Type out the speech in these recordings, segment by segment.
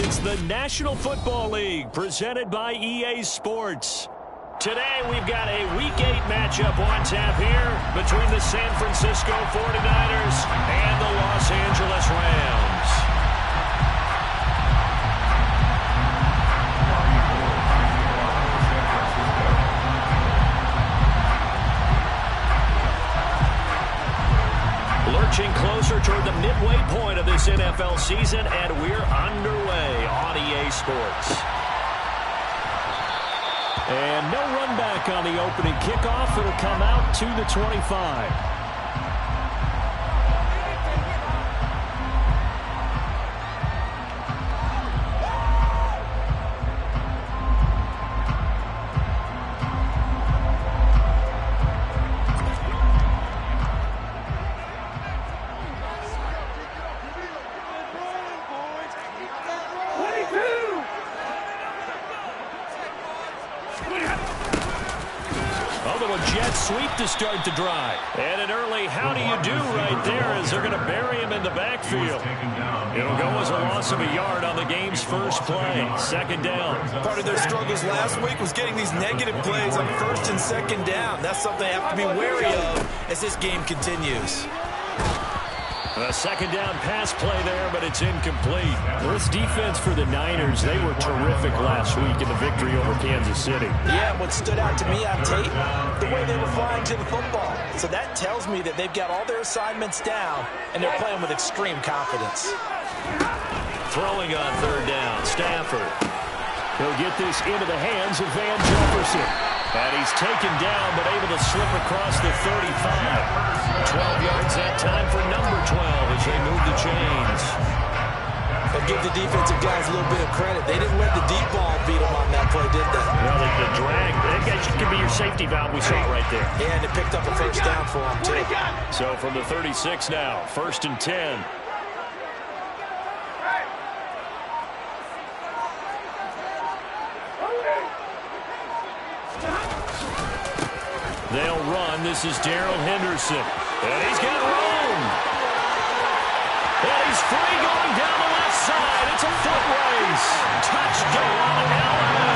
It's the National Football League presented by EA Sports. Today we've got a Week 8 matchup on tap here between the San Francisco 49ers and the Los Angeles Rams. Lurching closer toward the midway point of this NFL season, and we're underway on EA Sports. And no run back on the opening kickoff. It'll come out to the 25. Sweep to start the drive. And an early how do you do right there as they're going to bury him in the backfield. It'll go as a loss of a yard on the game's first play. Second down. Part of their struggles last week was getting these negative plays on first and second down. That's something they have to be wary of as this game continues. A second down pass play there, but it's incomplete. Well, this defense for the Niners, they were terrific last week in the victory over Kansas City. Yeah, what stood out to me on tape, the way they were flying to the football. So that tells me that they've got all their assignments down, and they're playing with extreme confidence. Throwing on third down, Stafford. He'll get this into the hands of Van Jefferson. And he's taken down, but able to slip across the 35. 12 yards that time for number 12 as they move the chains. But give the defensive guys a little bit of credit. They didn't let the deep ball beat them on that play, did they? Well, the drag, that could be your safety valve we saw right there. Yeah, and it picked up a first down for them, too. So from the 36 now, 1st and 10. They'll run. This is Darrell Henderson. And he's got room. And he's free going down the left side. It's a foot race. Touchdown, LA.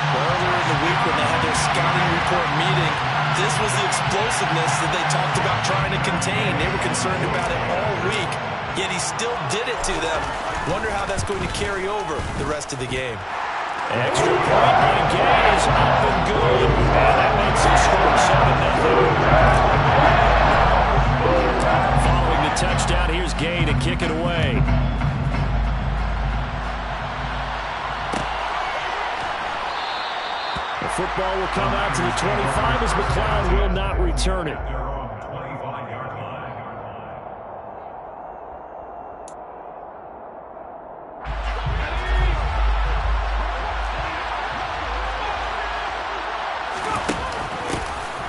Earlier in the week when they had their scouting report meeting, this was the explosiveness that they talked about trying to contain. They were concerned about it all week, yet he still did it to them. Wonder how that's going to carry over the rest of the game. Extra point by Gay is up and good. And that makes it score 7-0. Following the touchdown, here's Gay to kick it away. The football will come out to the 25 as McLeod will not return it.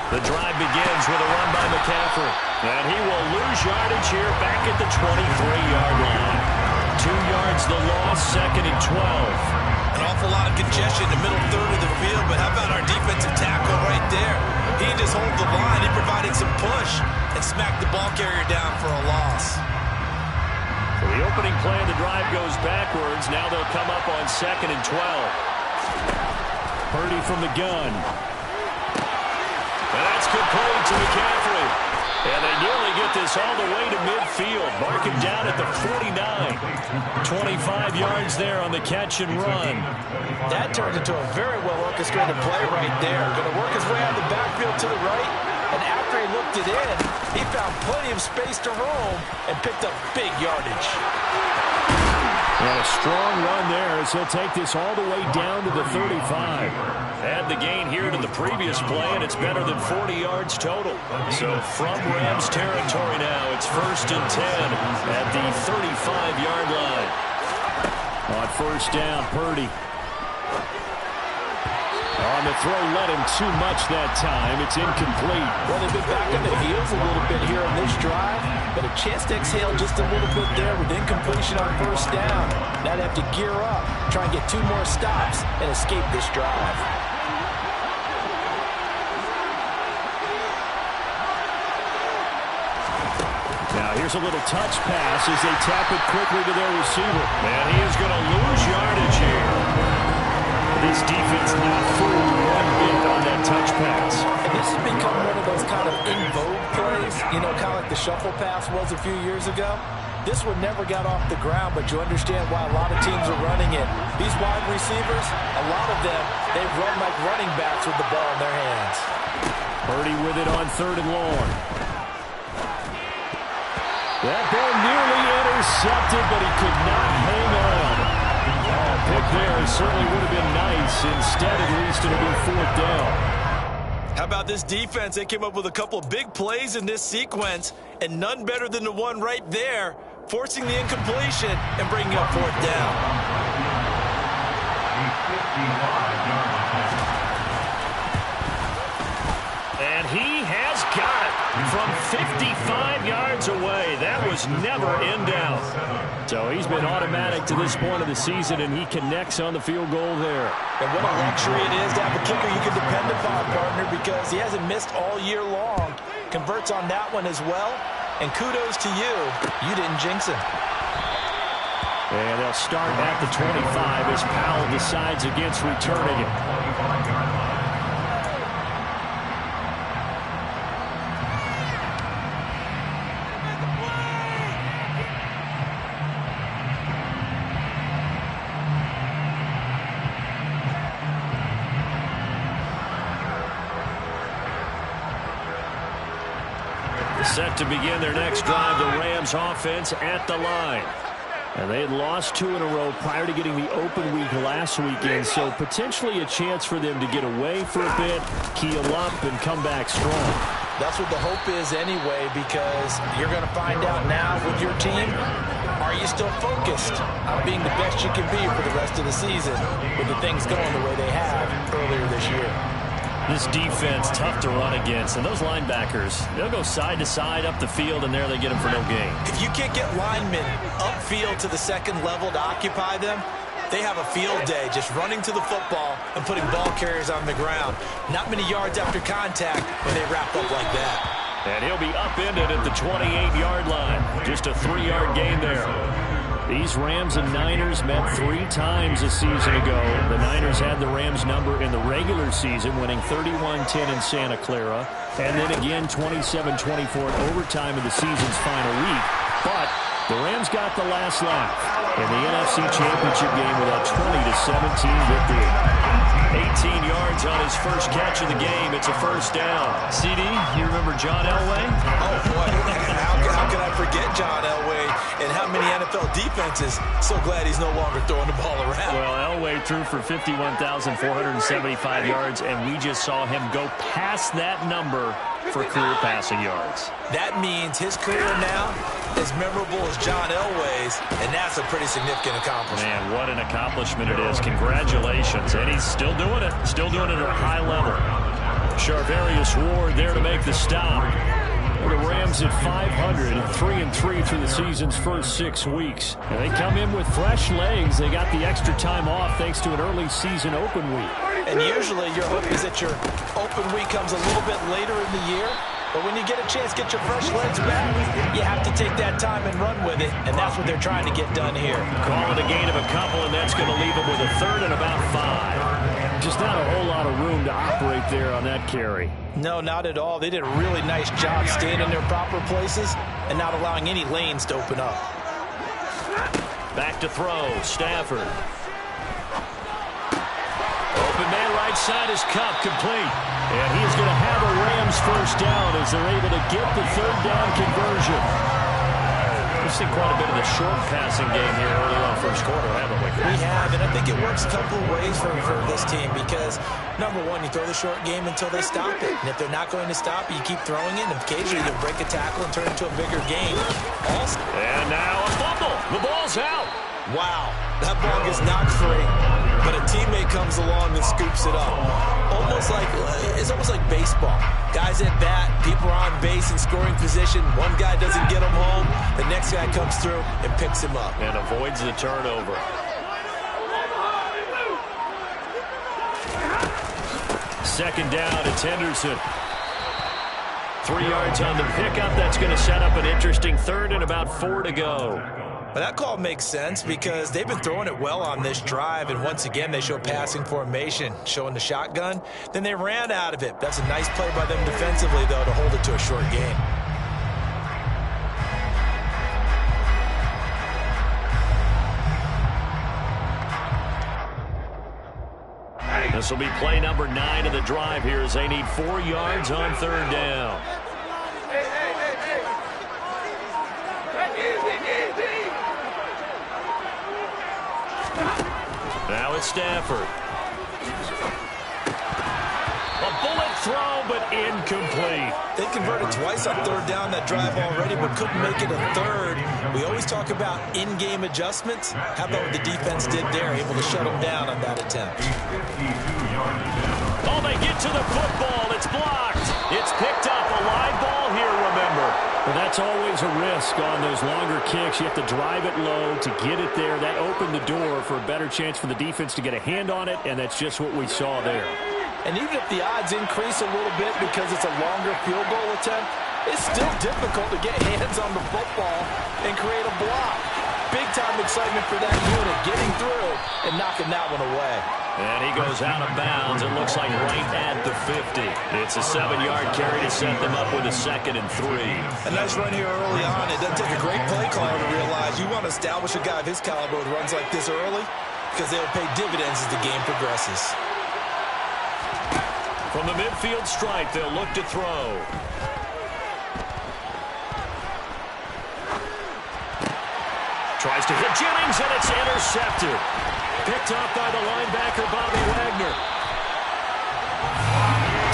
The drive begins with a run by McCaffrey. And he will lose yardage here back at the 23-yard line. 2 yards the loss, 2nd and 12. An awful lot of congestion in the middle third of the field, but how about our defensive tackle right there? He just hold the line. He provided some push and smacked the ball carrier down for a loss. So the opening play of the drive goes backwards. Now they'll come up on 2nd and 12. Purdy from the gun. And that's complete to McCaffrey. And they nearly get this all the way to midfield. Mark him down at the 49. 25 yards there on the catch and run. That turned into a very well-orchestrated play right there. Going to work his way out of the backfield to the right. And after he looked it in, he found plenty of space to roam and picked up big yardage. And a strong run there as he'll take this all the way down to the 35. Add the gain here to the previous play, and it's better than 40 yards total. So from Rams territory now, it's 1st and 10 at the 35-yard line. On 1st down, Purdy. On the throw, led him too much that time. It's incomplete. Well, they've been back on the heels a little bit here on this drive, but a chance to exhale just a little bit there with incompletion on 1st down. Now they have to gear up, try and get 2 more stops, and escape this drive. Now here's Here's a little touch pass as they tap it quickly to their receiver. And he is going to lose yardage here. This defense not fooled one bit on that touch pass. And this has become one of those kind of in vogue plays, you know, kind of like the shuffle pass was a few years ago. This one never got off the ground, but you understand why a lot of teams are running it. These wide receivers, a lot of them, they run like running backs with the ball in their hands. Purdy with it on 3rd and long. That ball nearly intercepted, but he could not hang on. Pick there certainly would have been nice. Instead, at least it'll be 4th down. How about this defense? They came up with a couple of big plays in this sequence, and none better than the one right there, forcing the incompletion and bringing up 4th down. And he has got it from 55 yards away. That was never in doubt. So he's been automatic to this point of the season, and he connects on the field goal there. And what a luxury it is to have a kicker you can depend upon, partner, because he hasn't missed all year long. Converts on that one as well. And kudos to you. You didn't jinx him. And they'll start at the 25 as Powell decides against returning it. Set to begin their next drive, the Rams offense at the line. And they had lost 2 in a row prior to getting the open week last weekend, so potentially a chance for them to get away for a bit, keel up, and come back strong. That's what the hope is anyway, because you're going to find out now with your team, are you still focused on being the best you can be for the rest of the season with the things going the way they have earlier this year? This defense, tough to run against. And those linebackers, they'll go side to side up the field, and there they get them for no gain. If you can't get linemen upfield to the second level to occupy them, they have a field day just running to the football and putting ball carriers on the ground. Not many yards after contact when they wrap up like that. And he'll be upended at the 28-yard line. Just a 3-yard gain there. These Rams and Niners met 3 times a season ago. The Niners had the Rams number in the regular season, winning 31-10 in Santa Clara, and then again 27-24 in overtime in the season's final week. But the Rams got the last laugh in the NFC Championship game with a 20-17 victory. 18 yards on his first catch of the game. It's a 1st down. CD, you remember John Elway? Oh, boy. How can I forget John Elway and how many NFL defenses? So glad he's no longer throwing the ball around. Well, Elway threw for 51,475 yards, and we just saw him go past that number for career passing yards. That means his career now as memorable as John Elway's, and that's a pretty significant accomplishment. Man, what an accomplishment it is. Congratulations. And he's still doing it. Still doing it at a high level. Charvarius Ward there to make the stop. The Rams at 500 and 3-3 through the season's first 6 weeks. And they come in with fresh legs. They got the extra time off thanks to an early season open week. And usually your hope is that your open week comes a little bit later in the year. But when you get a chance to get your fresh legs back, you have to take that time and run with it. And that's what they're trying to get done here. Call it a gain of a couple, and that's going to leave them with a 3rd and about 5. Just not a whole lot of room to operate there on that carry. No, not at all. They did a really nice job staying in their proper places and not allowing any lanes to open up. Back to throw, Stafford. Open man right side is Kupp, complete. And he's going to have a Rams 1st down as they're able to get the 3rd down conversion. We've seen quite a bit of the short passing game here early on first quarter, haven't we? We have, and I think it works a couple of ways for this team because, number one, you throw the short game until they stop it. And if they're not going to stop it, you keep throwing it, and occasionally you'll break a tackle and turn it into a bigger game. Also, and now a fumble. The ball's out. Wow, that ball gets knocked free, but a teammate comes along and scoops it up. It's almost like baseball. Guys at bat, people are on base in scoring position. One guy doesn't get him home. The next guy comes through and picks him up. And avoids the turnover. Second down, it's Henderson. 3 yards on the pickup. That's going to set up an interesting third and about 4 to go. But that call makes sense because they've been throwing it well on this drive, and once again they show passing formation, showing the shotgun. Then they ran out of it. That's a nice play by them defensively, though, to hold it to a short gain. This will be play number 9 of the drive here as they need 4 yards on third down. Now it's Stafford. A bullet throw, but incomplete. They converted twice on third down that drive already, but couldn't make it a third. We always talk about in-game adjustments. How about what the defense did there, able to shut them down on that attempt? Oh, they get to the football. It's blocked. It's picked up. A live ball here, remember. Well, that's always a risk on those longer kicks. You have to drive it low to get it there. That opened the door for a better chance for the defense to get a hand on it, and that's just what we saw there. And even if the odds increase a little bit because it's a longer field goal attempt, it's still difficult to get hands on the football and create a block. Big-time excitement for that unit, getting through and knocking that one away. And he goes out of bounds. It looks like right at the 50. It's a 7-yard carry to set them up with a 2nd and 3. A nice run here early on. It doesn't take a great play caller to realize you want to establish a guy of his caliber with runs like this early because they'll pay dividends as the game progresses. From the midfield stripe, they'll look to throw. Tries to hit Jennings, and it's intercepted. Picked up by the linebacker, Bobby Wagner.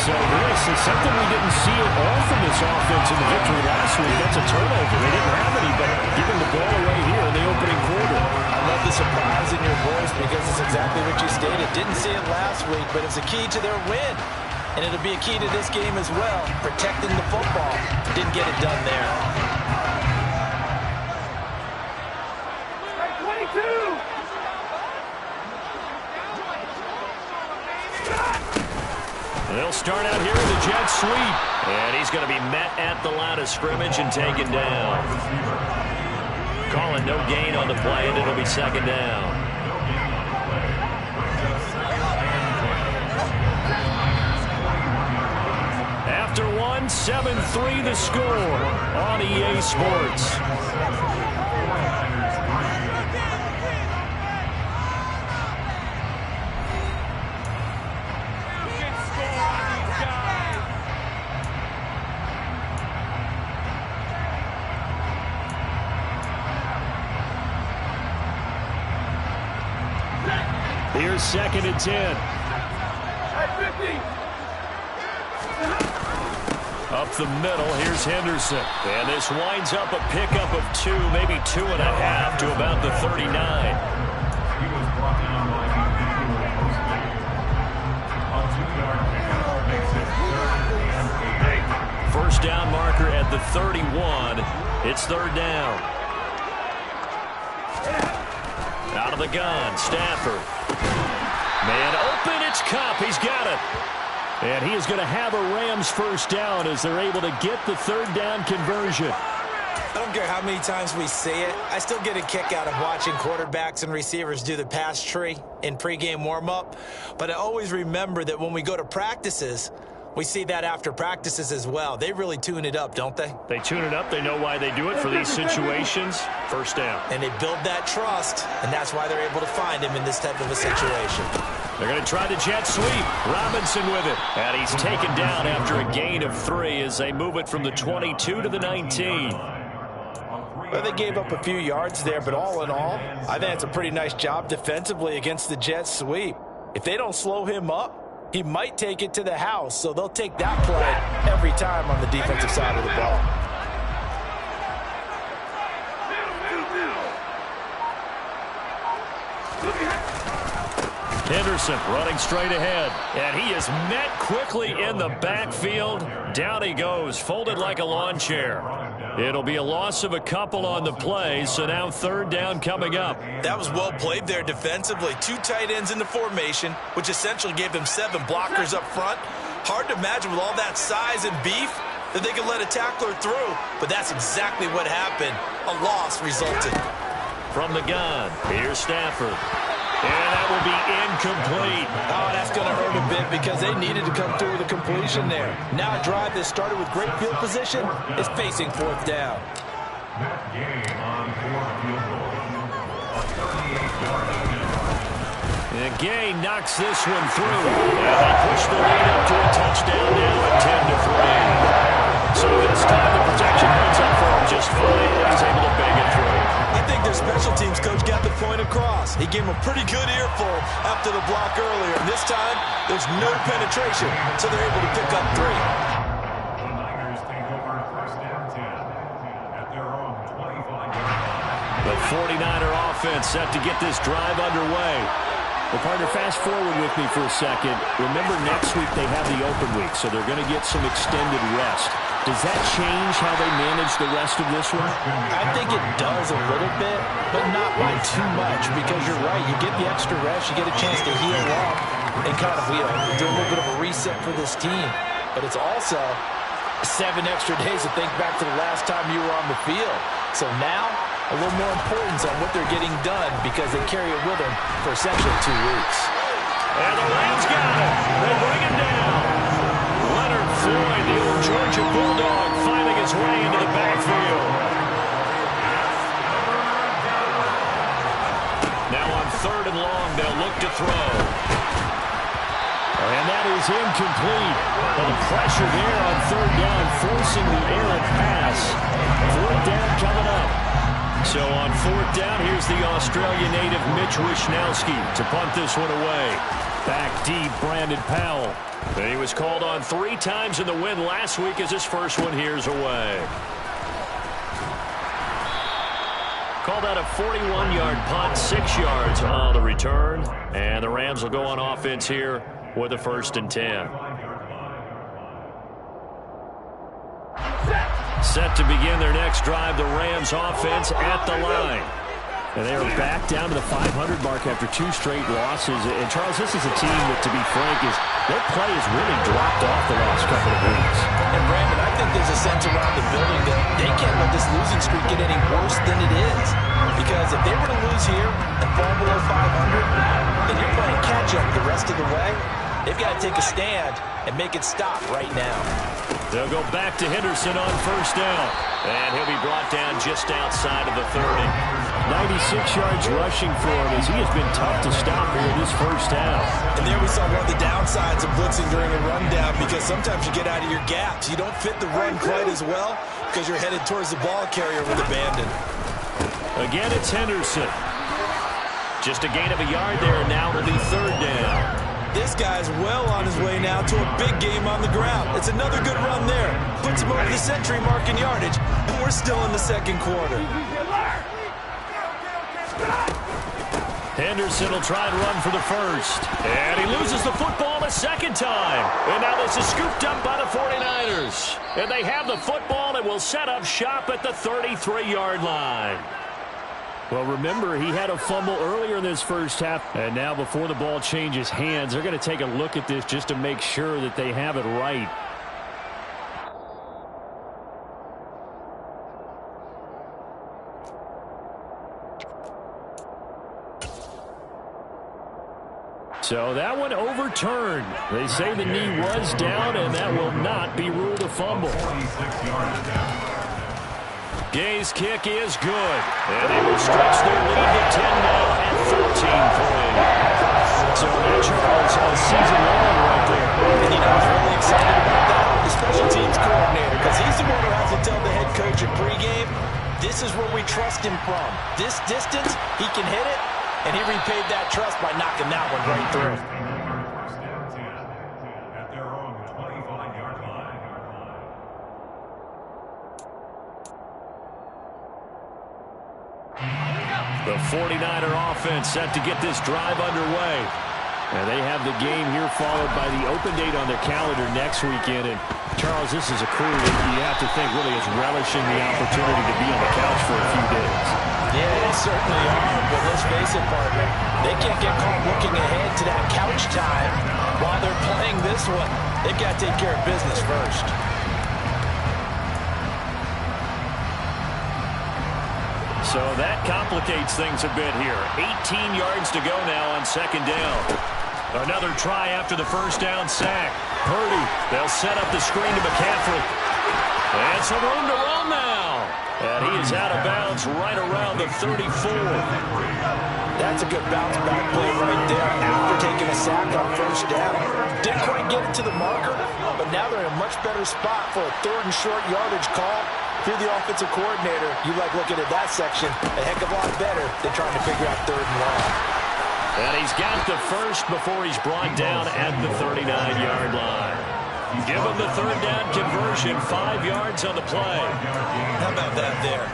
So this is something we didn't see at all from this offense in the victory last week. That's a turnover. They didn't have any, but giving the ball away here in the opening quarter. I love the surprise in your voice because it's exactly what you stated. Didn't see it last week, but it's a key to their win. And it'll be a key to this game as well, protecting the football. Didn't get it done there. 22! They'll start out here with a jet sweep. And he's going to be met at the line of scrimmage and taken down. Calling no gain on the play, and it'll be 2nd down. After 7-3 the score on EA Sports. Here's 2nd and 10. Up the middle, here's Henderson. And this winds up a pickup of 2, maybe 2.5 to about the 39. First down marker at the 31. It's 3rd down. Out of the gun, Stafford. Man open, it's Kupp. He's got it. And he is going to have a Rams first down as they're able to get the 3rd down conversion. I don't care how many times we say it. I still get a kick out of watching quarterbacks and receivers do the pass tree in pregame warm-up. But I always remember that when we go to practices, we see that after practices as well. They really tune it up, don't they? They tune it up. They know why they do it for these situations. First down. And they build that trust, and that's why they're able to find him in this type of a situation. They're going to try the jet sweep. Robinson with it. And he's taken down after a gain of 3 as they move it from the 22 to the 19. Well, they gave up a few yards there, but all in all, I think it's a pretty nice job defensively against the jet sweep. If they don't slow him up, he might take it to the house, so they'll take that play every time on the defensive side of the ball. Henderson running straight ahead, and he is met quickly in the backfield. Down he goes, folded like a lawn chair. It'll be a loss of a couple on the play, so now 3rd down coming up. That was well played there defensively. 2 tight ends in the formation, which essentially gave them 7 blockers up front. Hard to imagine with all that size and beef, that they could let a tackler through, but that's exactly what happened. A loss resulted. From the gun, here's Stafford. And that will be incomplete. Oh, that's going to hurt a bit because they needed to come through with a completion there. Now a drive that started with great field position is facing fourth down. And Gay knocks this one through. And they push the lead up to a touchdown now at 10-3. So this time the protection holds up for him just fine. He's able to bang it through. I think their special teams coach got the point across. He gave him a pretty good earful after the block earlier. This time, there's no penetration, so they're able to pick up 3. The Niners take over first and 10 at their own 25. The 49er offense set to get this drive underway. Well, partner, fast forward with me for a second. Remember, next week they have the open week, so they're going to get some extended rest. Does that change how they manage the rest of this one? I think it does a little bit, but not by too much, because you're right. You get the extra rest, you get a chance to heal up and kind of do a little bit of a reset for this team. But it's also 7 extra days to think back to the last time you were on the field. So now, a little more importance on what they're getting done because they carry it with them for essentially 2 weeks. And the Rams got it. They bring him down. Leonard Floyd, the old Georgia Bulldog, finding his way into the backfield. Now on 3rd and long, they'll look to throw. And that is incomplete. And the pressure there on 3rd down, forcing the errant pass. 4th down coming up. So on 4th down, here's the Australian native Mitch Wishnowsky to punt this one away. Back deep, Brandon Powell. And he was called on 3 times in the win last week as his first one here's away. Called out a 41-yard punt, 6 yards on the return. And the Rams will go on offense here with a 1st and 10. Set to begin their next drive, the Rams offense at the line. And they are back down to the 500 mark after 2 straight losses. And, Charles, this is a team that, to be frank, their play has really dropped off the last couple of weeks. And, Brandon, I think there's a sense around the building that they can't let this losing streak get any worse than it is. Because if they were to lose here and fall below 500, then you're playing catch-up the rest of the way. They've got to take a stand and make it stop right now. They'll go back to Henderson on 1st down. And he'll be brought down just outside of the 30. 96 yards rushing for him as he has been tough to stop here in this 1st half. And there we saw one of the downsides of blitzing during a rundown because sometimes you get out of your gaps. You don't fit the run quite as well because you're headed towards the ball carrier with abandon. Again, it's Henderson. Just a gain of a yard there, and now it'll be 3rd down. This guy's well on his way now to a big game on the ground. It's another good run there. Puts him over the century mark in yardage, and we're still in the 2nd quarter. Henderson will try and run for the 1st. And he loses the football a 2nd time. And now this is scooped up by the 49ers. And they have the football and will set up shop at the 33-yard line. Well, remember, he had a fumble earlier in this 1st half. And now before the ball changes hands, they're going to take a look at this just to make sure that they have it right. So that one overturned. They say the knee was down, and that will not be ruled a fumble. Gay's kick is good. And they will stretch their lead to 10 now at 13 points. So that, Charles, a season long right there. And you know, I was really excited about that, the special teams coordinator, because he's the one who has to tell the head coach in pregame, this is where we trust him from. This distance, he can hit it. And he repaid that trust by knocking that one right through. First down 10 at their own 25-yard line. The 49er offense set to get this drive underway. And they have the game here followed by the open date on their calendar next weekend. And, Charles, this is a crew that you have to think really is relishing the opportunity to be on the couch for a few days. Yeah, they certainly are, but let's face it, partner. They can't get caught looking ahead to that couch time while they're playing this one. They've got to take care of business first. So that complicates things a bit here. 18 yards to go now on second down. Another try after the first down sack. Purdy, they'll set up the screen to McCaffrey. And some room to run now. And he is out of bounds right around the 34. That's a good bounce back play right there after taking a sack on first down. Didn't quite get it to the marker, but now they're in a much better spot for a third and short yardage call. If you're the offensive coordinator, you like looking at that section a heck of a lot better than trying to figure out third and long. And he's got the first before he's brought down at the 39-yard line. Give him the third down conversion, 5 yards on the play. How about that there?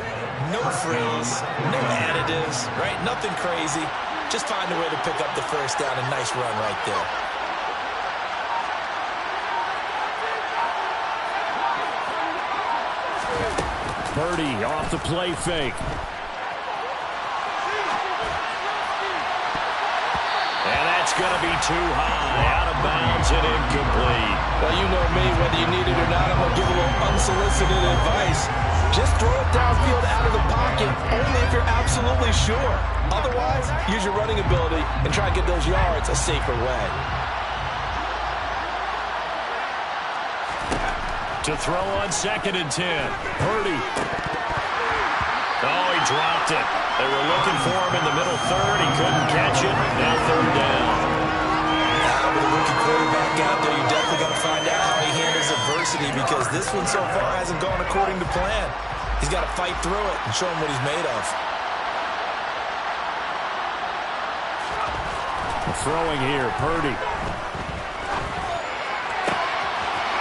No frills, no additives, right? Nothing crazy. Just find a way to pick up the first down. A nice run right there. Purdy off the play fake. And that's going to be too high. Out of bounds and incomplete. Well, you know me, whether you need it or not, I'm going to give a little unsolicited advice. Just throw it downfield out of the pocket, only if you're absolutely sure. Otherwise, use your running ability and try to get those yards a safer way. To throw on second and 10. Purdy. Oh, he dropped it. They were looking for him in the middle third. He couldn't catch it. Now third down. With a rookie quarterback out there, you definitely got to find out how he handles adversity, because this one so far hasn't gone according to plan. He's got to fight through it and show him what he's made of. Throwing here, Purdy.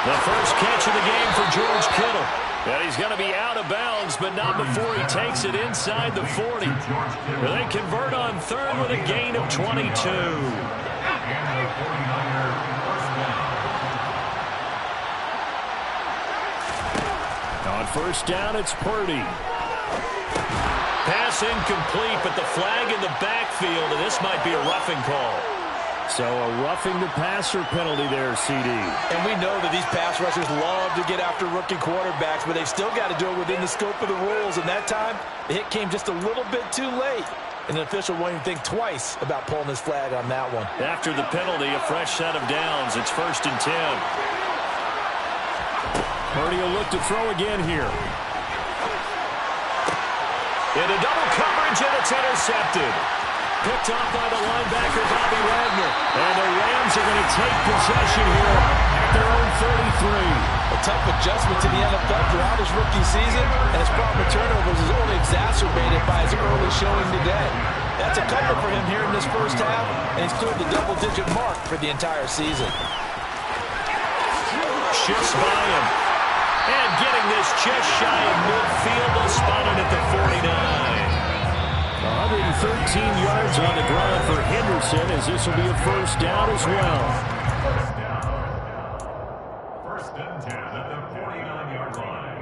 The first catch of the game for George Kittle. And he's going to be out of bounds, but not before he takes it inside the 40. They convert on third with a gain of 22. On first down, it's Purdy. Pass incomplete, but the flag in the backfield, and this might be a roughing call. So a roughing the passer penalty there, CD. And we know that these pass rushers love to get after rookie quarterbacks, but they've still got to do it within the scope of the rules. And that time, the hit came just a little bit too late. And the official won't even think twice about pulling his flag on that one. After the penalty, a fresh set of downs. It's first and 10. Purdy will look to throw again here. Into double coverage, and it's intercepted. Picked off by the linebacker, Bobby Wagner. And the Rams are going to take possession here at their own 33. A tough adjustment to the NFL throughout his rookie season, and his problem with turnovers is only exacerbated by his early showing today. That's a couple for him here in this first half, and he's cleared the double-digit mark for the entire season. Shifts by him. And getting this just shy of midfield, they'll spot it at the 49. 113 yards on the ground for Henderson, as this will be a first down as well. First and 10 at the 49-yard line.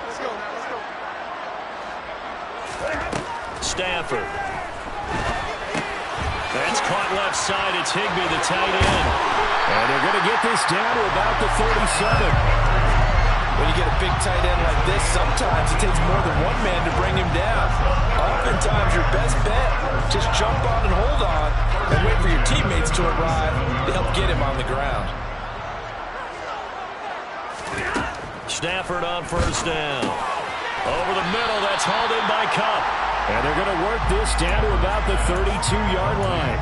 Let's go now, let's go. Stafford. That's caught left side. It's Higbee, the tight end. And they're going to get this down to about the 37. When you get a big tight end like this, sometimes it takes more than one man to bring him down. Oftentimes, your best bet, just jump on and hold on and wait for your teammates to arrive to help get him on the ground. Stafford on first down. Over the middle, that's hauled in by Kupp. And they're going to work this down to about the 32-yard line.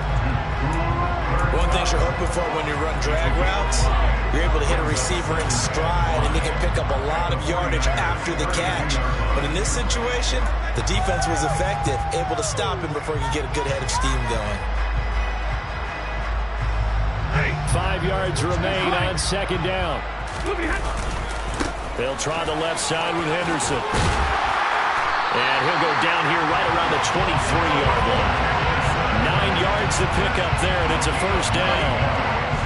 One thing you're hoping for when you run drag routes, you're able to hit a receiver in stride, and you can pick up a lot of yardage after the catch. But in this situation, the defense was effective, able to stop him before he could get a good head of steam going. 5 yards remain on second down. They'll try the left side with Henderson. And he'll go down here right around the 23-yard line. 9 yards to pick up there, and it's a first down.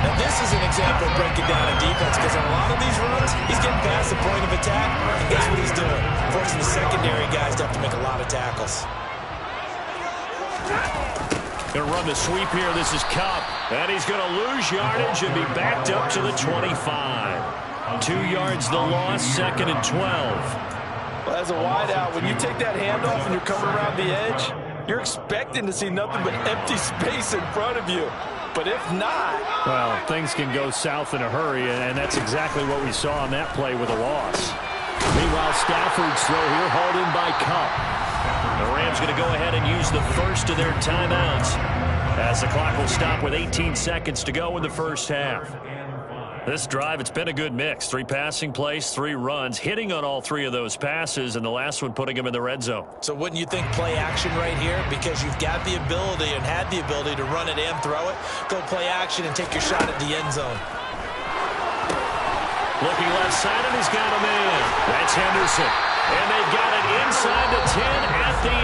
Now this is an example of breaking down a defense, because on a lot of these runs, he's getting past the point of attack, and guess what he's doing? Forcing the secondary guys to have to make a lot of tackles. Going to run the sweep here. This is Kupp. And he's going to lose yardage and be backed up to the 25. 2 yards the loss, 2nd and 12. Well, as a wideout, when you take that handoff and you're coming around the edge, you're expecting to see nothing but empty space in front of you. But if not... Well, things can go south in a hurry, and that's exactly what we saw on that play with a loss. Meanwhile, Stafford's throw here hauled in by Kupp. The Rams going to go ahead and use the first of their timeouts as the clock will stop with 18 seconds to go in the first half. This drive, it's been a good mix. 3 passing plays, 3 runs, hitting on all 3 of those passes, and the last one putting him in the red zone. So wouldn't you think play action right here? Because you've got the ability and had the ability to run it and throw it. Go play action and take your shot at the end zone. Looking left side, and he's got him in. That's Henderson. And they've got it inside the 10 at the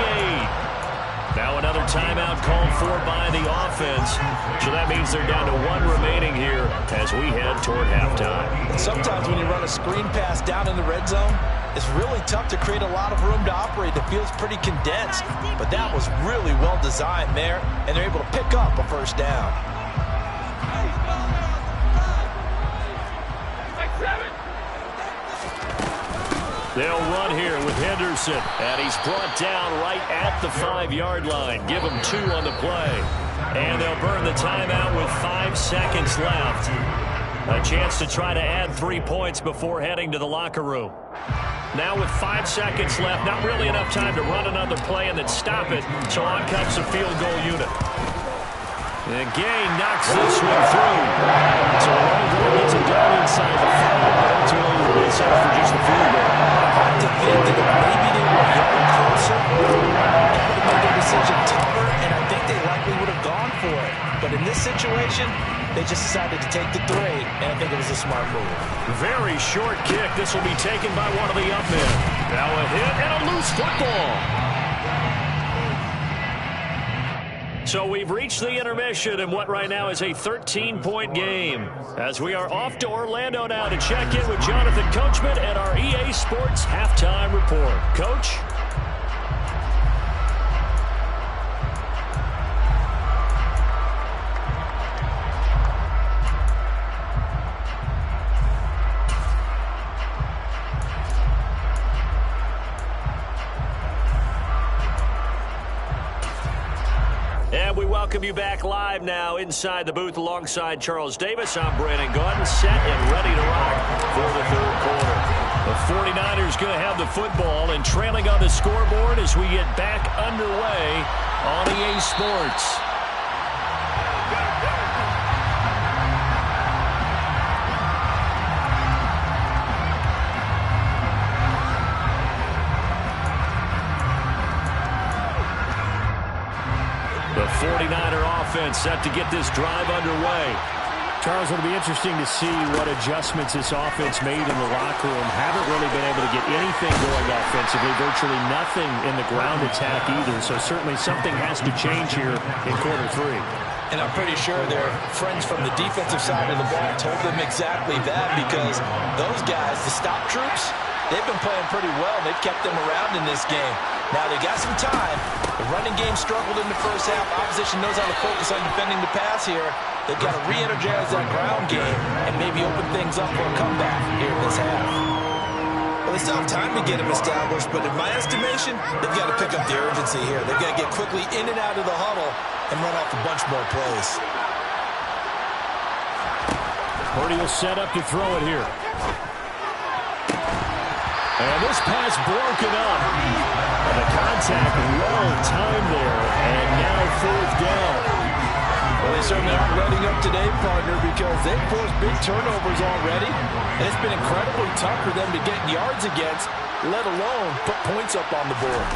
8. Now another timeout called for by the offense. So that means they're down to 1 remaining here as we head toward halftime. Sometimes when you run a screen pass down in the red zone, it's really tough to create a lot of room to operate that feels pretty condensed. But that was really well designed there, and they're able to pick up a first down. They'll run here with Henderson, and he's brought down right at the 5-yard line. Give him 2 on the play. And they'll burn the timeout with 5 seconds left. A chance to try to add 3 points before heading to the locker room. Now with 5 seconds left, not really enough time to run another play and then stop it, so on comes the field goal unit. And Gay knocks this one through. So Longhorn gets it down inside the 5, but ultimately it's out for just a field goal. I have to think that maybe they were a yard closer. That would have made their decision tougher, and I think they likely would have gone for it. But in this situation, they just decided to take the 3, and I think it was a smart move. Very short kick. This will be taken by one of the up men. Now a hit and a loose football. So we've reached the intermission in what right now is a 13-point game. As we are off to Orlando now to check in with Jonathan Coachman at our EA Sports Halftime Report. Coach? And we welcome you back live now inside the booth alongside Charles Davis. I'm Brandon Gaudin, set and ready to rock for the 3rd quarter. The 49ers going to have the football and trailing on the scoreboard as we get back underway on EA Sports. The 49er offense set to get this drive underway. Charles, it'll be interesting to see what adjustments this offense made in the locker room. Haven't really been able to get anything going offensively, virtually nothing in the ground attack either. So certainly something has to change here in quarter 3. And I'm pretty sure their friends from the defensive side of the ball told them exactly that, because those guys, the stop troops, they've been playing pretty well. They've kept them around in this game. Now they got some time. The running game struggled in the first half. Opposition knows how to focus on defending the pass here. They've got to re-energize that ground game and maybe open things up for a comeback here in this half. Well, they still have time to get them established, but in my estimation, they've got to pick up the urgency here. They've got to get quickly in and out of the huddle and run off a bunch more plays. Purdy will set up to throw it here. And this pass broken up. And the contact well timed there. And now 4th down. Well, they certainly aren't letting up today, partner, because they've forced big turnovers already. And it's been incredibly tough for them to get yards against, let alone put points up on the board.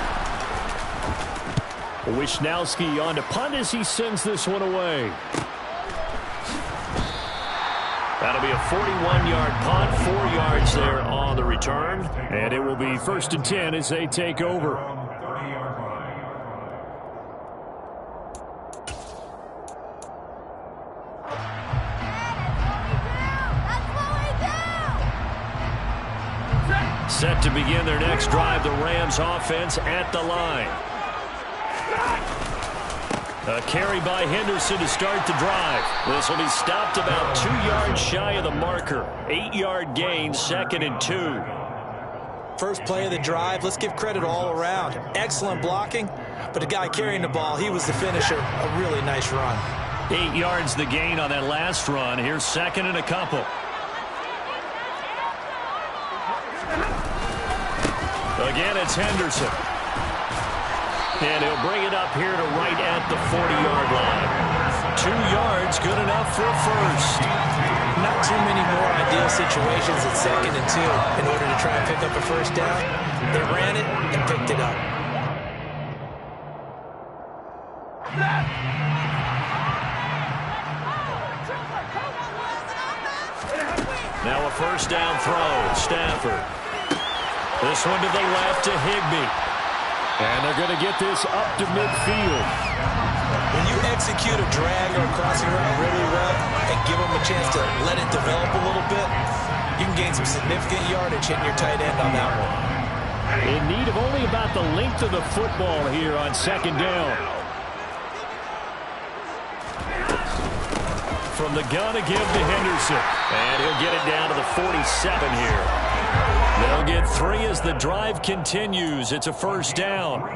Wishnowski on to punt as he sends this one away. That'll be a 41-yard punt, 4 yards there on the return. And it will be 1st and 10 as they take over. Set to begin their next drive, the Rams offense at the line. A carry by Henderson to start the drive. This will be stopped about 2 yards shy of the marker. 8-yard gain, 2nd and 2. First play of the drive, let's give credit all around. Excellent blocking, but the guy carrying the ball, he was the finisher. A really nice run. 8 yards the gain on that last run. Here's 2nd and a couple. Again, it's Henderson. And he'll bring it up here to right at the 40-yard line. 2 yards, good enough for a first. Not too many more ideal situations at 2nd and 2 in order to try and pick up a first down. They ran it and picked it up. Now a first down throw. Stafford. This one to the left to Higbee. And they're going to get this up to midfield. When you execute a drag or a crossing route really well and give them a chance to let it develop a little bit, you can gain some significant yardage hitting your tight end on that one. In need of only about the length of the football here on 2nd down. From the gun to give to Henderson. And he'll get it down to the 47 here. They'll get 3 as the drive continues. It's a first down.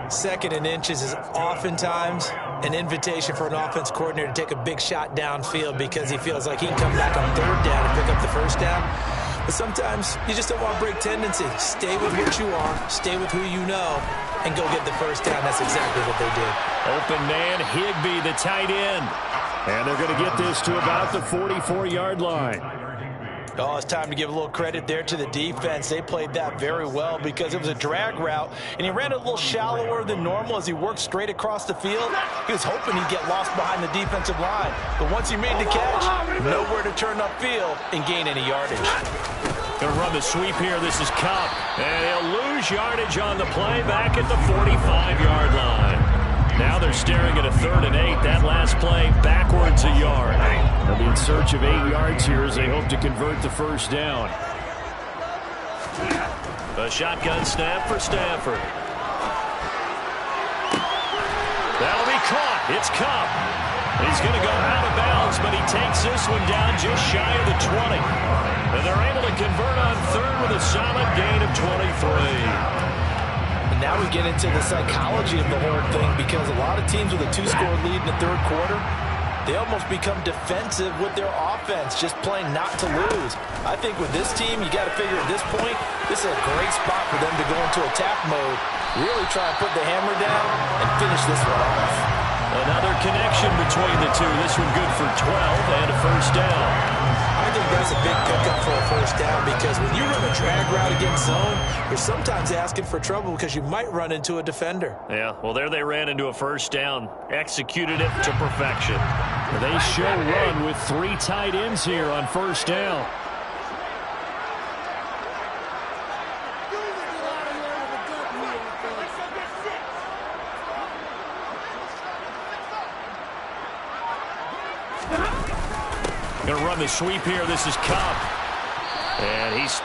2nd and inches is oftentimes an invitation for an offense coordinator to take a big shot downfield because he feels like he can come back on 3rd down and pick up the first down. But sometimes you just don't want to break tendency. Stay with what you are, stay with who you know, and go get the first down. That's exactly what they did. Open man, Higbee, the tight end. And they're going to get this to about the 44-yard line. Oh, it's time to give a little credit there to the defense. They played that very well because it was a drag route, and he ran it a little shallower than normal as he worked straight across the field. He was hoping he'd get lost behind the defensive line. But once he made the catch, nowhere to turn upfield and gain any yardage. Going to run the sweep here. This is Kupp. And he'll lose yardage on the play back at the 45-yard line. Now they're staring at a 3rd and 8. That last play backwards a yard. They'll be in search of 8 yards here as they hope to convert the first down. A shotgun snap for Stafford. That'll be caught. It's Kupp. He's going to go out of bounds, but he takes this one down just shy of the 20. And they're able to convert on 3rd with a solid gain of 23. Now we get into the psychology of the whole thing because a lot of teams with a 2-score lead in the 3rd quarter, they almost become defensive with their offense, just playing not to lose. I think with this team, you got to figure at this point, this is a great spot for them to go into attack mode, really try and put the hammer down and finish this one off. Another connection between the two. This one good for 12 and a first down. I think that's a big pickup for a first down because when you run a drag route against zone, you're sometimes asking for trouble because you might run into a defender. Yeah, well, there they ran into a first down, executed it to perfection. They show run with 3 tight ends here on first down. Going to run the sweep here. This is Kupp. And he's